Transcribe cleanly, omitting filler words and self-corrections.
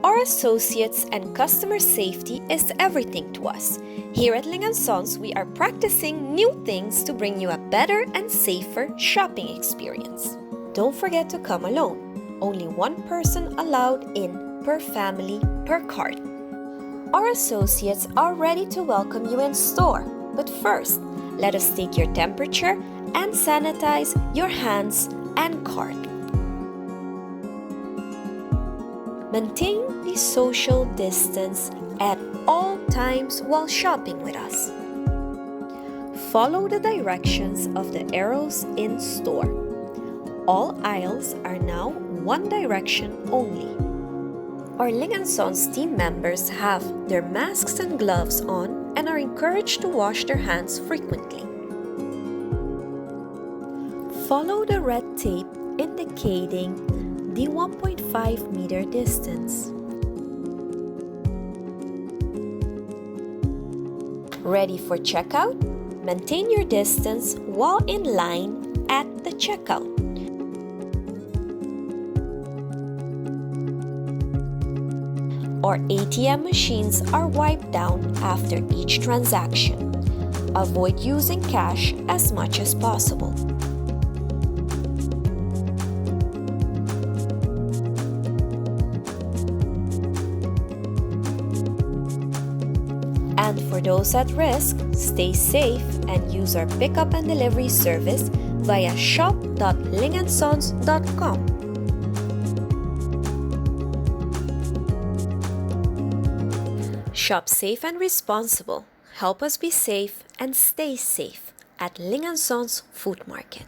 Our associates and customer safety is everything to us. Here at Ling & Sons, we are practicing new things to bring you a better and safer shopping experience. Don't forget to come alone. Only one person allowed in per family per cart. Our associates are ready to welcome you in store. But first, let us take your temperature and sanitize your hands and cart. Maintain the social distance at all times while shopping with us. Follow the directions of the arrows in store. All aisles are now one direction only. Our Ling & Sons team members have their masks and gloves on and are encouraged to wash their hands frequently. Follow the red tape indicating the 1.5 meter distance. Ready for checkout? Maintain your distance while in line at the checkout. Our ATM machines are wiped down after each transaction. Avoid using cash as much as possible. And for those at risk, stay safe and use our pickup and delivery service via shop.lingandsons.com. Shop safe and responsible. Help us be safe and stay safe at Ling & Sons Food Market.